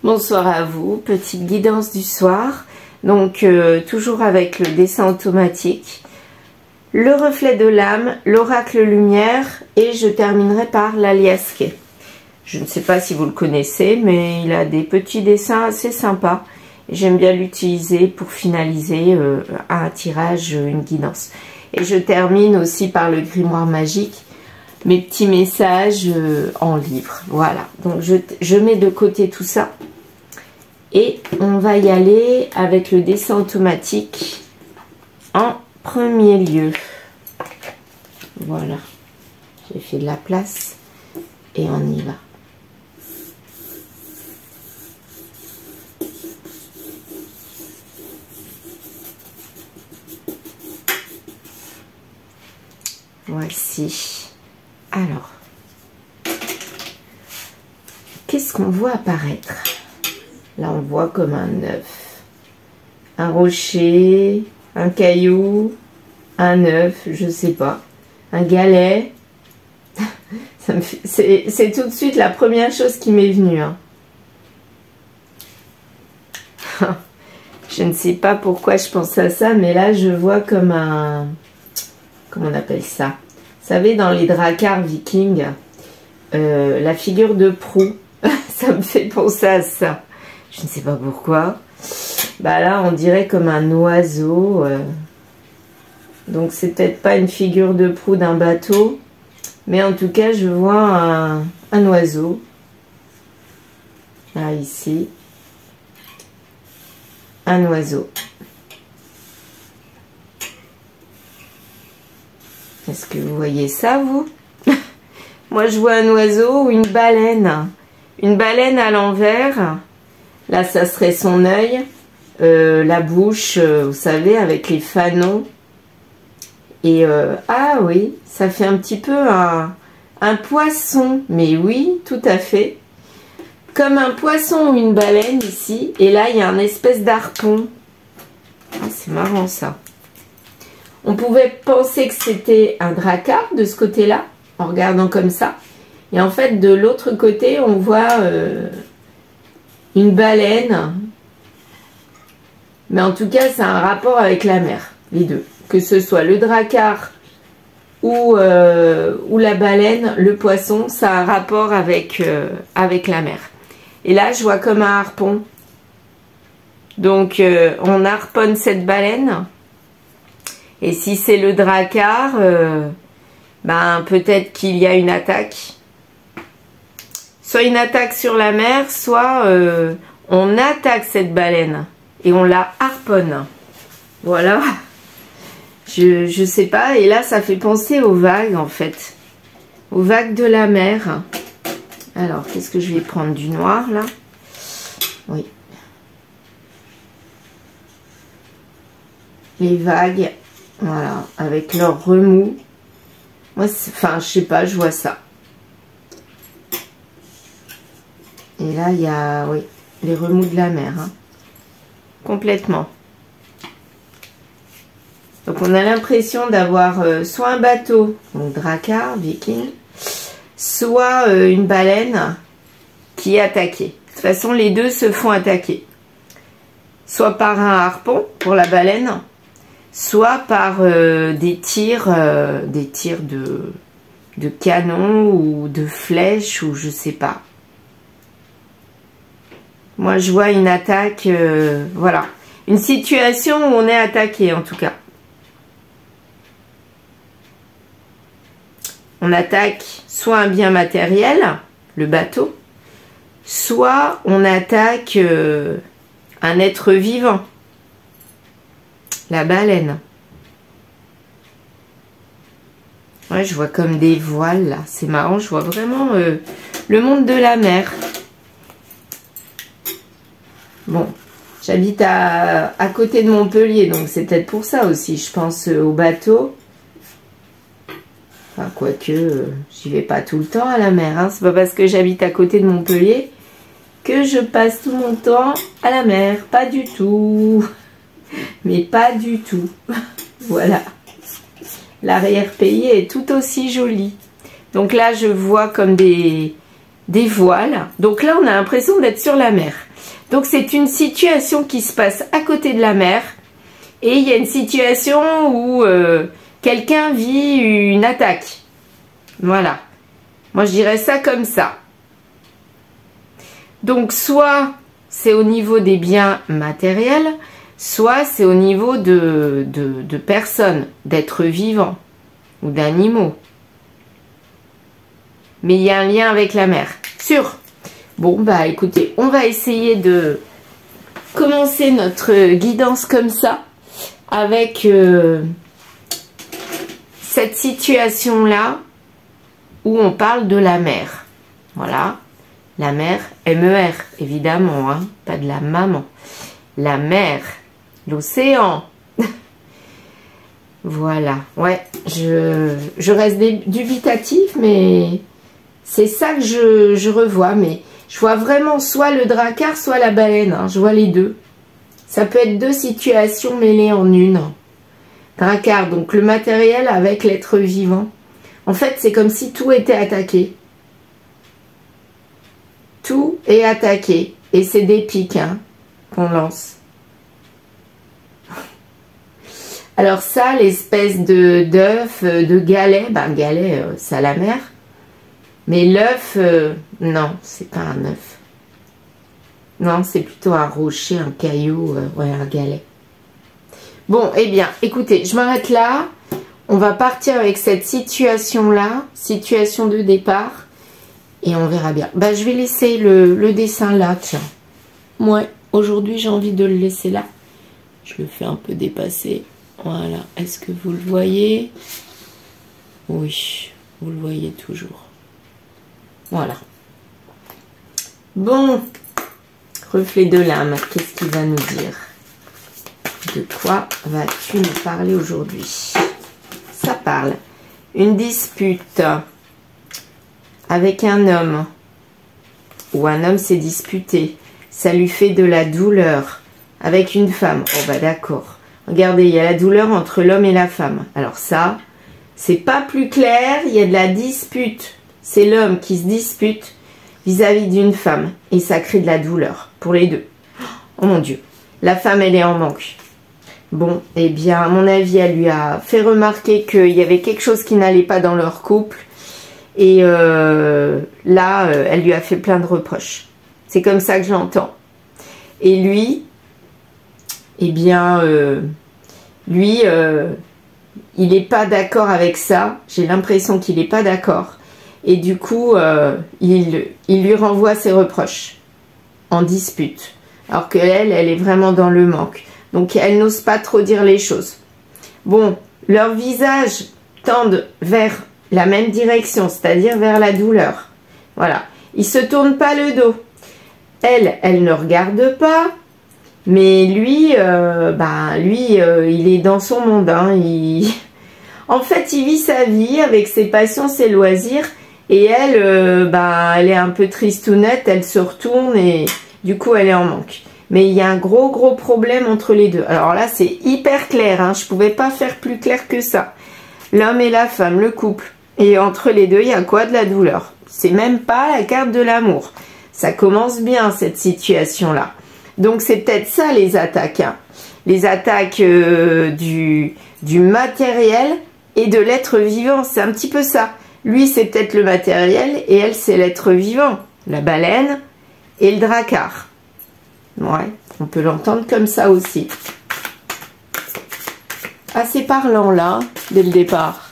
Bonsoir à vous, petite guidance du soir. Donc toujours avec le dessin automatique, le reflet de l'âme, l'oracle lumière et je terminerai par l'aliasque. Je ne sais pas si vous le connaissez, mais il a des petits dessins assez sympas. J'aime bien l'utiliser pour finaliser un tirage, une guidance. Et je termine aussi par le grimoire magique, mes petits messages en livre. Voilà, donc je mets de côté tout ça. Et on va y aller avec le dessin automatique en premier lieu. Voilà, j'ai fait de la place et on y va. Voici. Alors, qu'est-ce qu'on voit apparaître? Là, on voit comme un œuf, un rocher, un caillou, un œuf, je sais pas, un galet. C'est tout de suite la première chose qui m'est venue. Hein. Je ne sais pas pourquoi je pense à ça, mais là, je vois comme un... Comment on appelle ça? Vous savez, dans les dracars vikings, la figure de proue, ça me fait penser à ça. Je ne sais pas pourquoi. Bah là, on dirait comme un oiseau. Donc, c'est peut-être pas une figure de proue d'un bateau. Mais en tout cas, je vois un oiseau. Là, ici. Un oiseau. Est-ce que vous voyez ça, vous? Moi, je vois un oiseau ou une baleine. Une baleine à l'envers. Là, ça serait son œil. La bouche, vous savez, avec les fanons. Et, ah oui, ça fait un petit peu un poisson. Mais oui, tout à fait. Comme un poisson ou une baleine ici. Et là, il y a un espèce d'harpon. Ah, c'est marrant, ça. On pouvait penser que c'était un dracar de ce côté-là, en regardant comme ça. Et en fait, de l'autre côté, on voit une baleine. Mais en tout cas, c'est un rapport avec la mer, les deux. Que ce soit le dracar ou la baleine, le poisson, ça a un rapport avec la mer. Et là, je vois comme un harpon. Donc, on harponne cette baleine. Et si c'est le dracar, ben peut-être qu'il y a une attaque. Soit une attaque sur la mer, soit on attaque cette baleine et on la harponne. Voilà. Je sais pas. Et là, ça fait penser aux vagues, en fait. Aux vagues de la mer. Alors, qu'est-ce que je vais prendre? Du noir, là. Oui. Les vagues. Voilà, avec leur remous. Moi, enfin, je sais pas, je vois ça. Et là, il y a, oui, les remous de la mer. Hein. Complètement. Donc, on a l'impression d'avoir soit un bateau, donc dracar, viking, soit une baleine qui est attaquée. De toute façon, les deux se font attaquer. Soit par un harpon pour la baleine, soit par des tirs de canon ou de flèches ou je sais pas. Moi, je vois une attaque, voilà. Une situation où on est attaqué, en tout cas. On attaque soit un bien matériel, le bateau, soit on attaque un être vivant. La baleine. Ouais, je vois comme des voiles là. C'est marrant, je vois vraiment le monde de la mer. Bon, j'habite à côté de Montpellier, donc c'est peut-être pour ça aussi. Je pense au bateau. Enfin, quoique, j'y vais pas tout le temps à la mer. Hein. C'est pas parce que j'habite à côté de Montpellier que je passe tout mon temps à la mer. Pas du tout. Mais pas du tout. Voilà. L'arrière-pays est tout aussi joli. Donc là, je vois comme des voiles. Donc là, on a l'impression d'être sur la mer. Donc c'est une situation qui se passe à côté de la mer. Et il y a une situation où quelqu'un vit une attaque. Voilà. Moi je dirais ça comme ça. Donc soit c'est au niveau des biens matériels, soit c'est au niveau de personnes, d'êtres vivants ou d'animaux. Mais il y a un lien avec la mer. Sûr. Bon, bah écoutez, on va essayer de commencer notre guidance comme ça, avec cette situation-là où on parle de la mer. Voilà. La mer, M-E-R, évidemment, hein, pas de la maman. La mer, l'océan. Voilà, ouais, je reste dubitatif, mais c'est ça que je revois. Mais je vois vraiment soit le drakkar, soit la baleine, hein, je vois les deux. Ça peut être deux situations mêlées en une. Drakkar, donc le matériel avec l'être vivant. En fait, c'est comme si tout était attaqué. Tout est attaqué. Et c'est des pics hein, qu'on lance. Alors ça, l'espèce d'œuf, de galet, ben galet, c'est à la mer. Mais l'œuf, non, c'est pas un œuf. Non, c'est plutôt un rocher, un caillou, ouais, un galet. Bon, eh bien, écoutez, je m'arrête là. On va partir avec cette situation-là, situation de départ. Et on verra bien. Bah, je vais laisser le dessin là, tiens. Ouais, aujourd'hui, j'ai envie de le laisser là. Je le fais un peu dépasser. Voilà. Est-ce que vous le voyez? Oui, vous le voyez toujours. Voilà. Bon. Reflet de l'âme. Qu'est-ce qu'il va nous dire? De quoi vas-tu nous parler aujourd'hui? Ça parle. Une dispute avec un homme, ou un homme s'est disputé, ça lui fait de la douleur, avec une femme, oh bah d'accord, regardez, il y a la douleur entre l'homme et la femme, alors ça, c'est pas plus clair, il y a de la dispute, c'est l'homme qui se dispute vis-à-vis d'une femme, et ça crée de la douleur, pour les deux, oh mon Dieu, la femme elle est en manque, bon, eh bien à mon avis elle lui a fait remarquer qu'il y avait quelque chose qui n'allait pas dans leur couple, et là, elle lui a fait plein de reproches. C'est comme ça que je l'entends. Et lui, eh bien, lui, il n'est pas d'accord avec ça. J'ai l'impression qu'il n'est pas d'accord. Et du coup, il lui renvoie ses reproches en dispute. Alors qu'elle, elle est vraiment dans le manque. Donc, elle n'ose pas trop dire les choses. Bon, leurs visages tendent vers la même direction, c'est-à-dire vers la douleur. Voilà. Il se tourne pas le dos. Elle ne regarde pas. Mais lui, il est dans son monde. Hein. En fait, il vit sa vie avec ses passions, ses loisirs. Et elle, elle est un peu tristounette. Elle se retourne et du coup, elle est en manque. Mais il y a un gros problème entre les deux. Alors là, c'est hyper clair. Hein. Je ne pouvais pas faire plus clair que ça. L'homme et la femme, le couple. Et entre les deux, il y a quoi? De la douleur. C'est même pas la carte de l'amour. Ça commence bien, cette situation-là. Donc, c'est peut-être ça, les attaques. Hein. Les attaques du matériel et de l'être vivant. C'est un petit peu ça. Lui, c'est peut-être le matériel et elle, c'est l'être vivant. La baleine et le drakkar. Ouais, on peut l'entendre comme ça aussi. Assez parlant, là, dès le départ.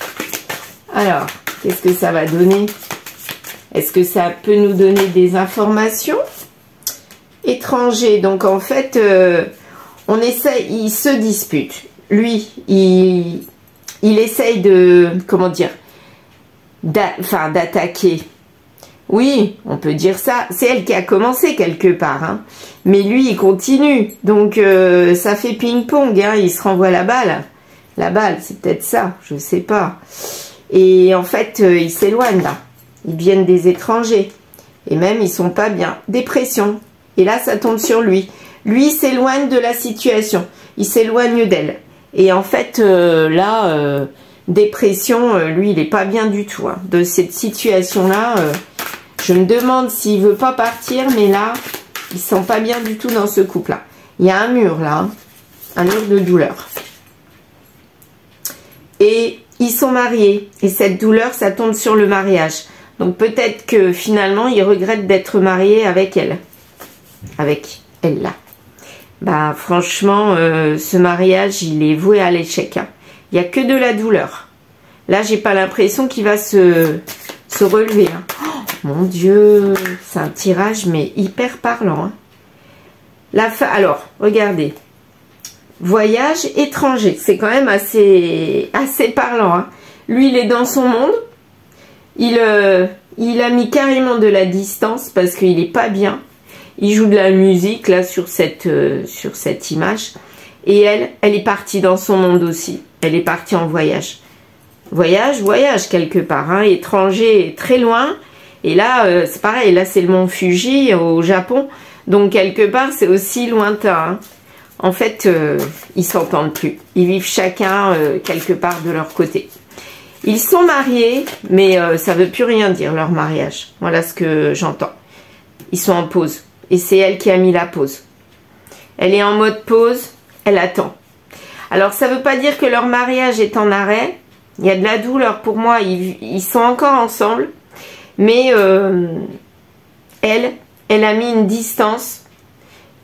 Alors, qu'est-ce que ça va donner? Est-ce que ça peut nous donner des informations? Étranger, donc en fait, on essaie, il se dispute. Lui, il essaye de, comment dire, d'attaquer. Oui, on peut dire ça. C'est elle qui a commencé quelque part. Hein. Mais lui, il continue. Donc, ça fait ping-pong. Hein. Il se renvoie la balle. La balle, c'est peut-être ça. Je ne sais pas. Et en fait, ils s'éloignent là. Ils viennent des étrangers. Et même, ils sont pas bien. Dépression. Et là, ça tombe sur lui. Lui, il s'éloigne de la situation. Il s'éloigne d'elle. Et en fait, dépression, lui, il n'est pas bien du tout. Hein. De cette situation-là, je me demande s'il veut pas partir. Mais là, Il se sent pas bien du tout dans ce couple-là. Il y a un mur là, hein, un mur de douleur. Et ils sont mariés. Et cette douleur, ça tombe sur le mariage. Donc peut-être que finalement, il regrette d'être marié avec elle. Avec elle là. Bah franchement, ce mariage, il est voué à l'échec. Hein. Il n'y a que de la douleur. Là, j'ai pas l'impression qu'il va se relever. Hein. Oh, mon Dieu, c'est un tirage, mais hyper parlant. Hein. Alors, regardez. Voyage étranger. C'est quand même assez parlant. Hein. Lui, il est dans son monde. Il a mis carrément de la distance parce qu'il n'est pas bien. Il joue de la musique là sur cette image. Et elle est partie dans son monde aussi. Elle est partie en voyage. Voyage quelque part. Hein, étranger, très loin. Et là, c'est pareil. Là, c'est le mont Fuji au Japon. Donc, quelque part, c'est aussi lointain. Hein. En fait, ils s'entendent plus. Ils vivent chacun quelque part de leur côté. Ils sont mariés, mais ça veut plus rien dire, leur mariage. Voilà ce que j'entends. Ils sont en pause. Et c'est elle qui a mis la pause. Elle est en mode pause. Elle attend. Alors, ça veut pas dire que leur mariage est en arrêt. Il y a de la douleur pour moi. Ils sont encore ensemble. Mais elle a mis une distance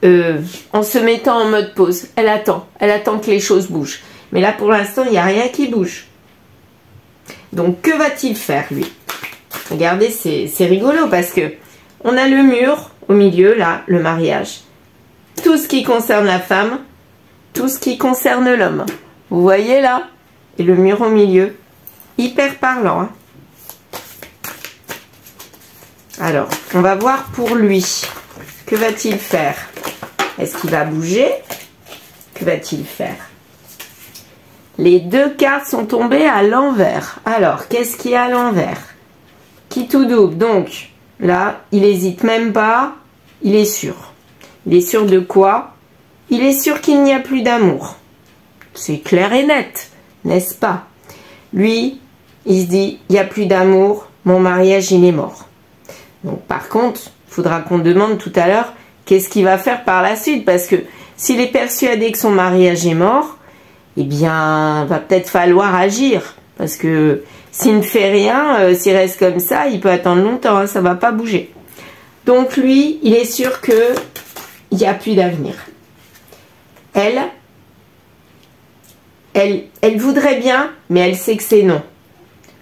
en se mettant en mode pause. Elle attend que les choses bougent. Mais là, pour l'instant, il n'y a rien qui bouge. Donc, que va-t-il faire, lui? Regardez, c'est rigolo parce que on a le mur au milieu, là, le mariage. Tout ce qui concerne la femme, tout ce qui concerne l'homme. Vous voyez, là? Et le mur au milieu. Hyper parlant, hein. Alors, on va voir pour lui. Que va-t-il faire? Est-ce qu'il va bouger? Que va-t-il faire? Les deux cartes sont tombées à l'envers. Alors, qu'est-ce qu'il y a à l'envers? Qui tout double. Donc, là, il n'hésite même pas. Il est sûr. Il est sûr de quoi? Il est sûr qu'il n'y a plus d'amour. C'est clair et net, n'est-ce pas? Lui, il se dit, il n'y a plus d'amour. Mon mariage, il est mort. Donc, par contre, il faudra qu'on demande tout à l'heure qu'est-ce qu'il va faire par la suite. Parce que s'il est persuadé que son mariage est mort, eh bien, va peut-être falloir agir. Parce que s'il ne fait rien, s'il reste comme ça, il peut attendre longtemps. Hein, ça ne va pas bouger. Donc, lui, il est sûr qu'il n'y a plus d'avenir. Elle voudrait bien, mais elle sait que c'est non.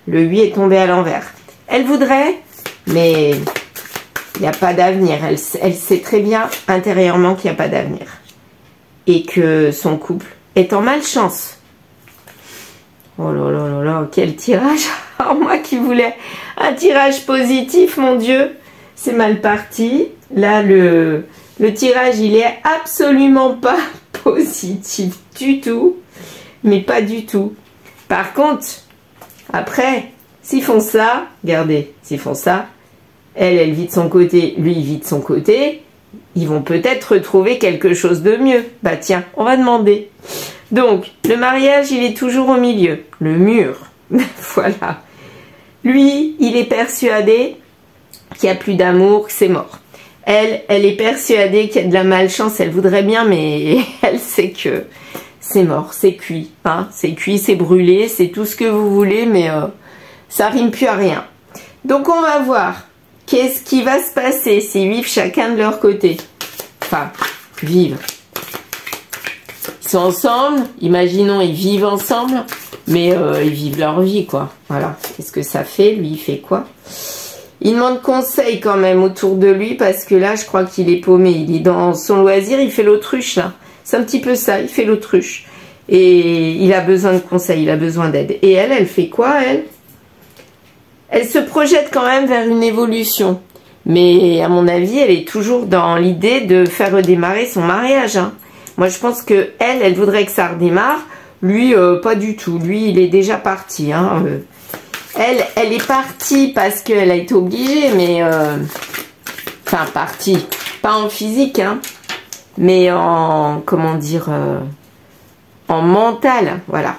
Le 8 est tombé à l'envers. Elle voudrait, mais il n'y a pas d'avenir. Elle sait très bien intérieurement qu'il n'y a pas d'avenir. Et que son couple est en malchance. Oh là là là là, quel tirage. Alors moi qui voulais un tirage positif, mon Dieu, c'est mal parti. Là, le tirage, il est absolument pas positif du tout. Mais pas du tout. Par contre, après, s'ils font ça, regardez, s'ils font ça, elle vit de son côté, lui, il vit de son côté, ils vont peut-être retrouver quelque chose de mieux. Bah tiens, on va demander. Donc, le mariage, il est toujours au milieu. Le mur. Voilà. Lui, il est persuadé qu'il n'y a plus d'amour, que c'est mort. Elle est persuadée qu'il y a de la malchance. Elle voudrait bien, mais elle sait que c'est mort, c'est cuit. Hein, c'est cuit, c'est brûlé, c'est tout ce que vous voulez, mais ça rime plus à rien. Donc, on va voir qu'est-ce qui va se passer s'ils vivent chacun de leur côté. Enfin, vivre. Ils sont ensemble, imaginons, ils vivent ensemble, mais ils vivent leur vie, quoi. Voilà. Qu'est-ce que ça fait? Lui, il fait quoi? Il demande conseil quand même autour de lui, parce que là, je crois qu'il est paumé. Il est dans son loisir, il fait l'autruche, là. C'est un petit peu ça, il fait l'autruche. Et il a besoin de conseils, il a besoin d'aide. Et elle fait quoi, elle? Elle se projette quand même vers une évolution. Mais à mon avis, elle est toujours dans l'idée de faire redémarrer son mariage, hein. Moi, je pense que elle voudrait que ça redémarre. Lui, pas du tout. Lui, il est déjà parti. Hein. Elle est partie parce qu'elle a été obligée, mais... Enfin, partie. Pas en physique, hein. Mais en... Comment dire en mental, voilà.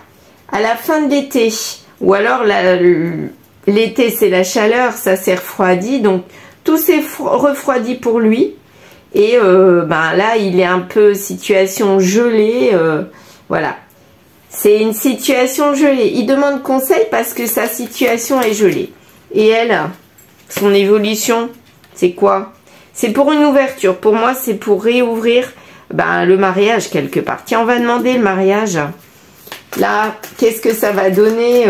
À la fin de l'été. Ou alors, l'été, c'est la chaleur, ça s'est refroidi. Donc, tout s'est refroidi pour lui. Et ben là, il est un peu situation gelée. Voilà. C'est une situation gelée. Il demande conseil parce que sa situation est gelée. Et elle, son évolution, c'est quoi? C'est pour une ouverture. Pour moi, c'est pour réouvrir ben, le mariage quelque part. Tiens, on va demander le mariage. Là, qu'est-ce que ça va donner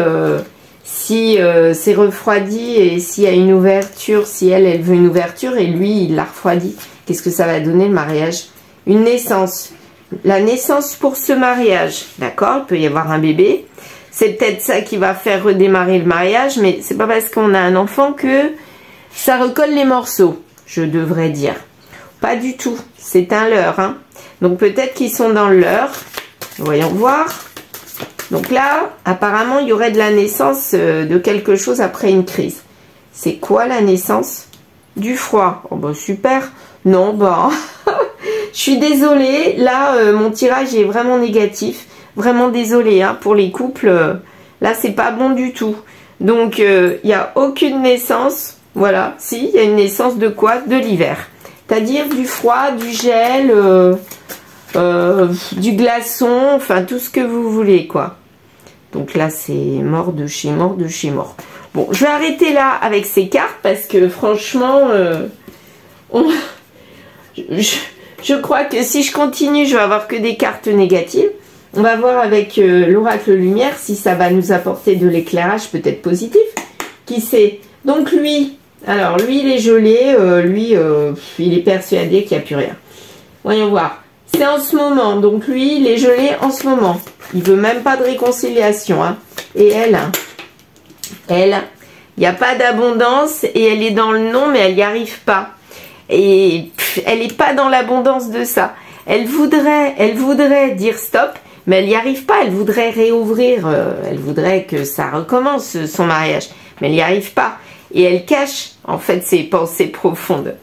si c'est refroidi et s'il y a une ouverture, si elle veut une ouverture et lui, il l'a refroidi. Qu'est-ce que ça va donner le mariage? Une naissance. La naissance pour ce mariage. D'accord? Il peut y avoir un bébé. C'est peut-être ça qui va faire redémarrer le mariage, mais c'est pas parce qu'on a un enfant que ça recolle les morceaux, je devrais dire. Pas du tout. C'est un leurre. Hein. Donc peut-être qu'ils sont dans le leurre. Voyons voir. Donc là, apparemment, il y aurait de la naissance de quelque chose après une crise. C'est quoi la naissance? Du froid. Oh bah super. Non, bah, je suis désolée. Là, mon tirage est vraiment négatif. Vraiment désolée hein, pour les couples. Là, c'est pas bon du tout. Donc, il n'y a aucune naissance. Voilà. Si, il y a une naissance de quoi? De l'hiver. C'est-à-dire du froid, du gel, du glaçon, enfin tout ce que vous voulez, quoi. Donc là, c'est mort de chez mort de chez mort. Bon, je vais arrêter là avec ces cartes parce que franchement, je crois que si je continue, je vais avoir que des cartes négatives. On va voir avec l'oracle lumière si ça va nous apporter de l'éclairage peut-être positif. Qui sait? Donc lui, alors lui il est gelé, lui il est persuadé qu'il n'y a plus rien. Voyons voir. C'est en ce moment, donc lui il est gelé en ce moment. Il veut même pas de réconciliation. Hein. Et elle, il n'y a pas d'abondance et elle est dans le non mais elle n'y arrive pas. Et elle n'est pas dans l'abondance de ça. Elle voudrait dire stop, mais elle n'y arrive pas. Elle voudrait réouvrir, elle voudrait que ça recommence son mariage, mais elle n'y arrive pas. Et elle cache en fait ses pensées profondes.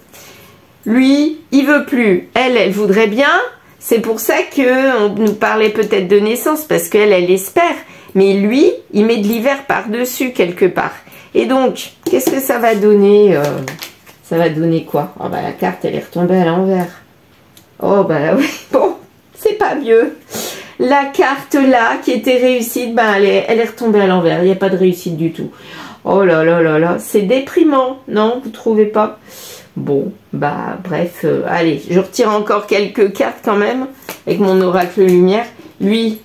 Lui, il veut plus. Elle voudrait bien. C'est pour ça qu'on nous parlait peut-être de naissance, parce qu'elle espère. Mais lui, il met de l'hiver par-dessus quelque part. Et donc, qu'est-ce que ça va donner ça va donner quoi? Oh bah la carte, elle est retombée à l'envers. Oh bah oui, bon, c'est pas mieux. La carte là, qui était réussite, ben elle est retombée à l'envers. Il n'y a pas de réussite du tout. Oh là là là là, c'est déprimant, non? Vous trouvez pas? Bon, bah bref, allez, je retire encore quelques cartes quand même, avec mon oracle lumière. Lui,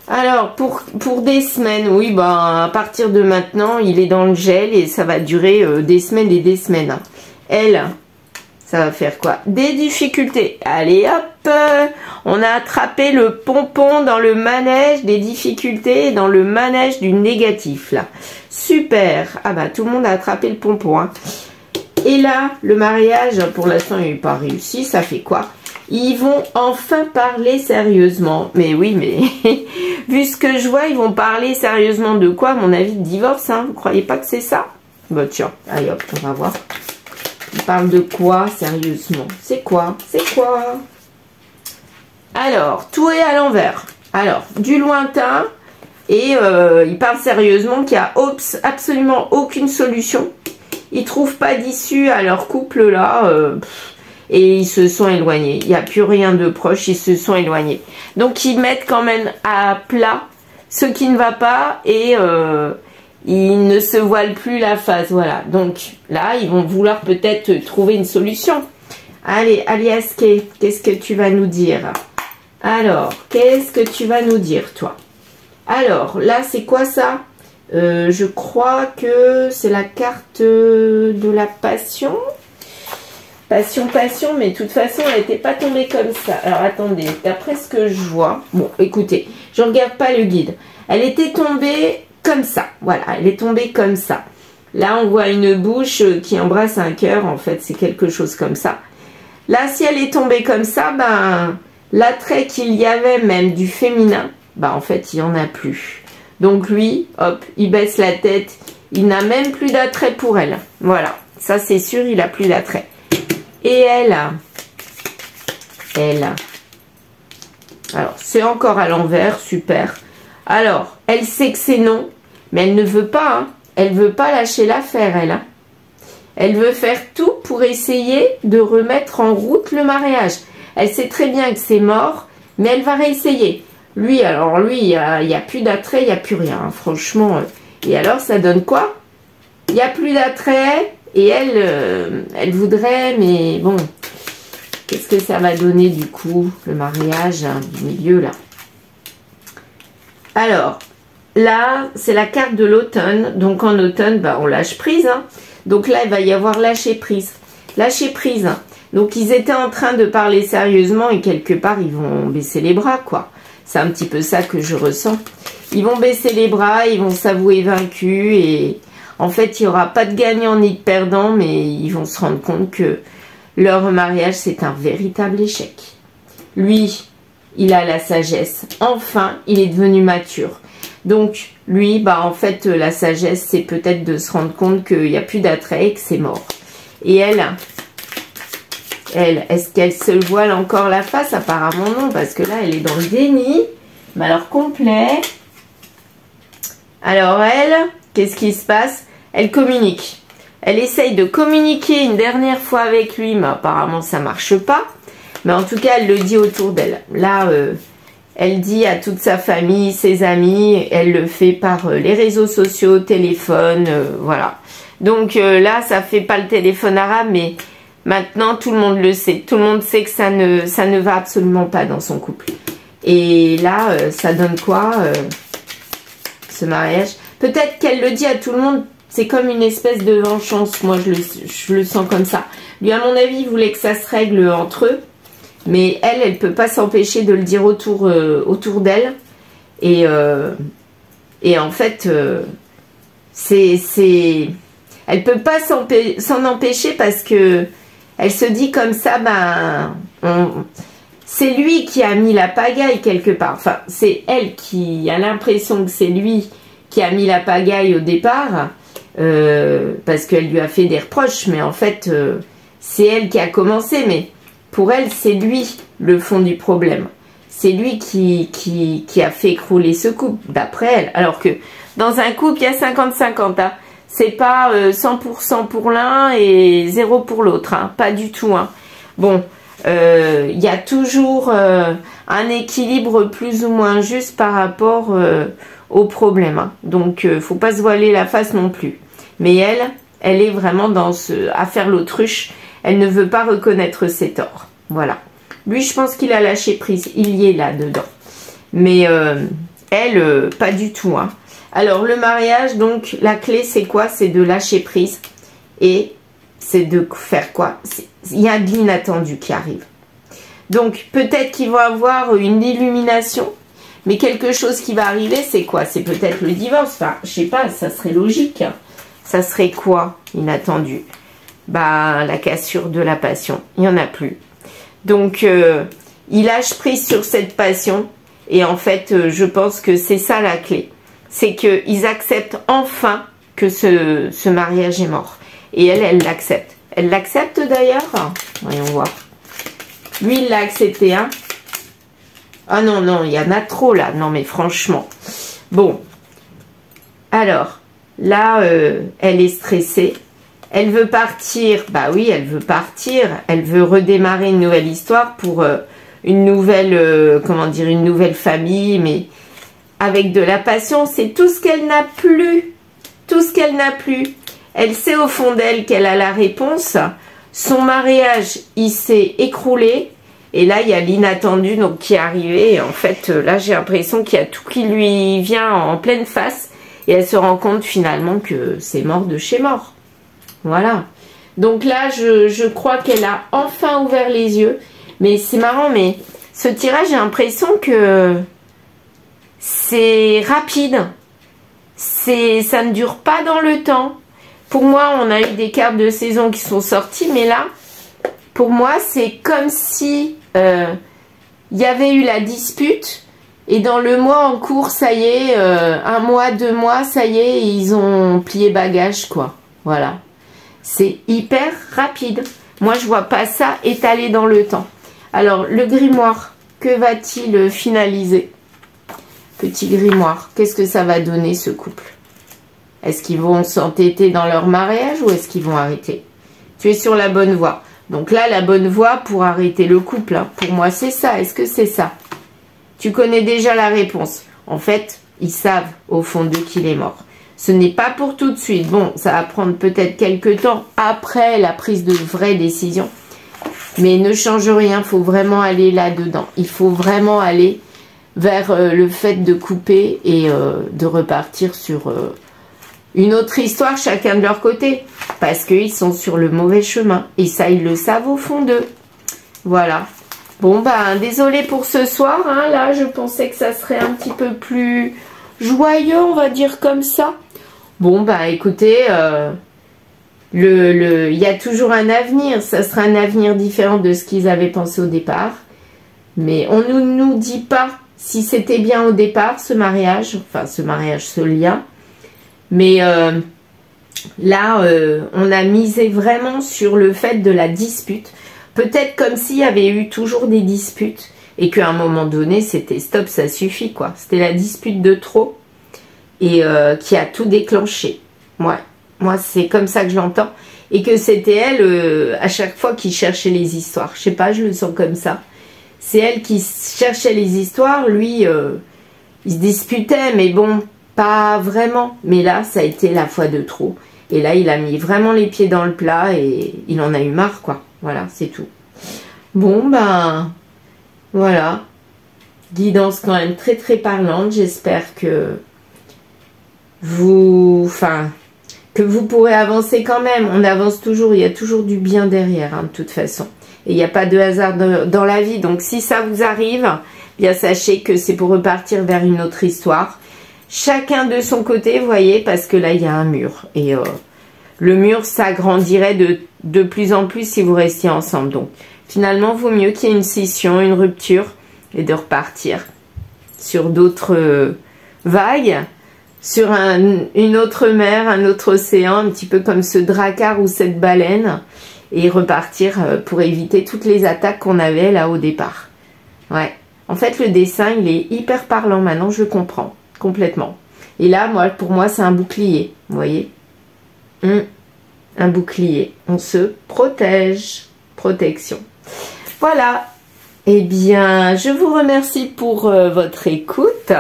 alors pour des semaines, oui, bah à partir de maintenant, il est dans le gel et ça va durer des semaines et des semaines. Hein. Elle, ça va faire quoi? Des difficultés. Allez hop, on a attrapé le pompon dans le manège des difficultés, dans le manège du négatif là. Super. Ah bah tout le monde a attrapé le pompon. Hein. Et là, le mariage, pour l'instant, il n'est pas réussi. Ça fait quoi? Ils vont enfin parler sérieusement. Mais oui, mais vu ce que je vois, ils vont parler sérieusement de quoi? À mon avis, de divorce. Hein. Vous croyez pas que c'est ça? Bah tiens, allez hop, on va voir. Ils parlent de quoi sérieusement? C'est quoi? C'est quoi? Alors, tout est à l'envers. Alors, du lointain. Et ils parlent sérieusement qu'il n'y a absolument aucune solution. Ils trouvent pas d'issue à leur couple là et ils se sont éloignés. Il n'y a plus rien de proche, ils se sont éloignés. Donc ils mettent quand même à plat ce qui ne va pas et ils ne se voilent plus la face. Voilà. Donc là, ils vont vouloir peut-être trouver une solution. Allez, Aliaske, qu'est-ce que tu vas nous dire? Alors, qu'est-ce que tu vas nous dire, toi? Alors, là, c'est quoi ça? Je crois que c'est la carte de la passion. Passion, mais de toute façon, elle n'était pas tombée comme ça. Alors, attendez, d'après ce que je vois... Bon, écoutez, je ne regarde pas le guide. Elle était tombée comme ça. Voilà, elle est tombée comme ça. Là, on voit une bouche qui embrasse un cœur. En fait, c'est quelque chose comme ça. Là, si elle est tombée comme ça, ben, l'attrait qu'il y avait même du féminin, ben, en fait, il n'y en a plus. Donc lui, hop, il baisse la tête. Il n'a même plus d'attrait pour elle. Voilà, ça c'est sûr, il n'a plus d'attrait. Et elle, alors c'est encore à l'envers, super. Alors, elle sait que c'est non, mais elle ne veut pas. Hein. Elle ne veut pas lâcher l'affaire, elle. Hein. Elle veut faire tout pour essayer de remettre en route le mariage. Elle sait très bien que c'est mort, mais elle va réessayer. Lui, alors lui, il n'y a plus d'attrait, il n'y a plus rien, hein, franchement. Et alors, ça donne quoi? Il n'y a plus d'attrait, et elle voudrait, mais bon, qu'est-ce que ça va donner du coup, le mariage hein, du milieu, là? Alors, là, c'est la carte de l'automne. Donc, en automne, bah, on lâche prise. Hein. Donc là, il va y avoir lâcher prise. Lâcher prise. Donc, ils étaient en train de parler sérieusement et quelque part, ils vont baisser les bras, quoi. C'est un petit peu ça que je ressens. Ils vont baisser les bras, ils vont s'avouer vaincus et en fait, il n'y aura pas de gagnant ni de perdant, mais ils vont se rendre compte que leur mariage, c'est un véritable échec. Lui, il a la sagesse. Enfin, il est devenu mature. Donc, lui, bah en fait, la sagesse, c'est peut-être de se rendre compte qu'il n'y a plus d'attrait et que c'est mort. Et elle, est-ce qu'elle se voile encore la face? Apparemment non, parce que là, elle est dans le déni. Mais alors, complet. Alors, elle, qu'est-ce qui se passe? Elle communique. Elle essaye de communiquer une dernière fois avec lui, mais apparemment, ça ne marche pas. Mais en tout cas, elle le dit autour d'elle. Là, elle dit à toute sa famille, ses amis, elle le fait par les réseaux sociaux, téléphone, voilà. Donc là, ça fait pas le téléphone arabe, mais maintenant, tout le monde le sait. Tout le monde sait que ça ne va absolument pas dans son couple. Et là, ça donne quoi, ce mariage? Peut-être qu'elle le dit à tout le monde, c'est comme une espèce de vengeance. Moi, je le sens comme ça. Lui, à mon avis, il voulait que ça se règle entre eux. Mais elle peut pas s'empêcher de le dire autour d'elle. Et en fait, elle peut pas s'en empêcher parce que elle se dit comme ça, ben, c'est lui qui a mis la pagaille quelque part. Enfin, c'est elle qui a l'impression que c'est lui qui a mis la pagaille au départ. Parce qu'elle lui a fait des reproches. Mais en fait, c'est elle qui a commencé. Mais pour elle, c'est lui le fond du problème. C'est lui qui a fait écrouler ce couple, d'après elle. Alors que dans un couple, il y a 50-50. Hein. C'est pas 100% pour l'un et 0 pour l'autre. Hein. Pas du tout. Hein. Bon, il y a toujours un équilibre plus ou moins juste par rapport au problème. Hein. Donc, faut pas se voiler la face non plus. Mais elle est vraiment dans à faire l'autruche. Elle ne veut pas reconnaître ses torts. Voilà. Lui, je pense qu'il a lâché prise. Il y est là-dedans. Mais elle, pas du tout. Hein. Alors, le mariage, donc, la clé, c'est quoi? C'est de lâcher prise. Et c'est de faire quoi? Il y a de l'inattendu qui arrive. Donc, peut-être qu'ils vont avoir une illumination. Mais quelque chose qui va arriver, c'est quoi? C'est peut-être le divorce. Enfin, je sais pas, ça serait logique. Hein. Ça serait quoi, inattendu? Bah, la cassure de la passion. Il n'y en a plus. Donc, il lâche prise sur cette passion. Et en fait, je pense que c'est ça la clé. C'est qu'ils acceptent enfin que ce mariage est mort. Et elle l'accepte. Elle l'accepte d'ailleurs. Voyons voir. Lui, il l'a accepté, hein. Ah non, non, il y en a trop là. Non, mais franchement. Bon. Alors, là, elle est stressée. Elle veut partir. Bah oui, elle veut partir. Elle veut redémarrer une nouvelle histoire pour une nouvelle, comment dire, une nouvelle famille. Mais avec de la passion, c'est tout ce qu'elle n'a plus. Tout ce qu'elle n'a plus. Elle sait au fond d'elle qu'elle a la réponse. Son mariage, il s'est écroulé. Et là, il y a l'inattendu donc qui est arrivé. Et en fait, là, j'ai l'impression qu'il y a tout qui lui vient en pleine face. Et elle se rend compte finalement que c'est mort de chez mort. Voilà. Donc là, je crois qu'elle a enfin ouvert les yeux. Mais c'est marrant, mais ce tirage, j'ai l'impression que c'est rapide. Ça ne dure pas dans le temps. Pour moi, on a eu des cartes de saison qui sont sorties. Mais là, pour moi, c'est comme si il y avait eu la dispute. Et dans le mois en cours, ça y est, 1 mois, 2 mois, ça y est, ils ont plié bagage, quoi. Voilà. C'est hyper rapide. Moi, je vois pas ça étalé dans le temps. Alors, le grimoire, que va-t-il finaliser? Petit grimoire, qu'est-ce que ça va donner, ce couple? Est-ce qu'ils vont s'entêter dans leur mariage ou est-ce qu'ils vont arrêter? Tu es sur la bonne voie. Donc là, la bonne voie pour arrêter le couple, hein, pour moi, c'est ça. Est-ce que c'est ça? Tu connais déjà la réponse. En fait, ils savent au fond d'eux qu'il est mort. Ce n'est pas pour tout de suite. Bon, ça va prendre peut-être quelques temps après la prise de vraies décisions. Mais ne change rien, il faut vraiment aller là-dedans. Il faut vraiment aller vers le fait de couper et de repartir sur une autre histoire, chacun de leur côté. Parce qu'ils sont sur le mauvais chemin. Et ça, ils le savent au fond d'eux. Voilà. Bon, ben, désolé pour ce soir. Hein. Là, je pensais que ça serait un petit peu plus joyeux, on va dire comme ça. Bon, ben, écoutez, il y a toujours un avenir. Ça sera un avenir différent de ce qu'ils avaient pensé au départ. Mais on ne nous dit pas si c'était bien au départ, ce mariage. Enfin, ce lien. Mais là, on a misé vraiment sur le fait de la dispute. Peut-être comme s'il y avait eu toujours des disputes et qu'à un moment donné, c'était stop, ça suffit, quoi. C'était la dispute de trop et qui a tout déclenché. Ouais. Moi, c'est comme ça que je l'entends. Et que c'était elle, à chaque fois, qui cherchait les histoires. Je sais pas, je le sens comme ça. C'est elle qui cherchait les histoires. Lui, il se disputait, mais bon, pas vraiment. Mais là, ça a été la fois de trop. Et là, il a mis vraiment les pieds dans le plat et il en a eu marre, quoi. Voilà, c'est tout. Bon, ben, voilà. Guidance quand même très, très parlante. J'espère que vous pourrez avancer quand même. On avance toujours, il y a toujours du bien derrière, hein, de toute façon. Et il n'y a pas de hasard dans la vie. Donc, si ça vous arrive, bien sachez que c'est pour repartir vers une autre histoire. Chacun de son côté, vous voyez, parce que là, il y a un mur. Et le mur s'agrandirait de plus en plus si vous restiez ensemble. Donc, finalement, vaut mieux qu'il y ait une scission, une rupture, et de repartir sur d'autres vagues, sur une autre mer, un autre océan, un petit peu comme ce drakkar ou cette baleine, et repartir pour éviter toutes les attaques qu'on avait là au départ. Ouais. En fait, le dessin, il est hyper parlant. Maintenant, je le comprends complètement. Et là, pour moi, c'est un bouclier. Vous voyez? Un bouclier. On se protège. Protection. Voilà. Eh bien, je vous remercie pour votre écoute.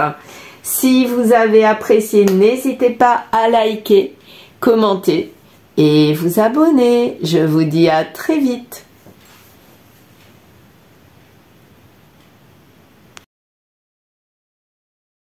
Si vous avez apprécié, n'hésitez pas à liker, commenter et vous abonner. Je vous dis à très vite.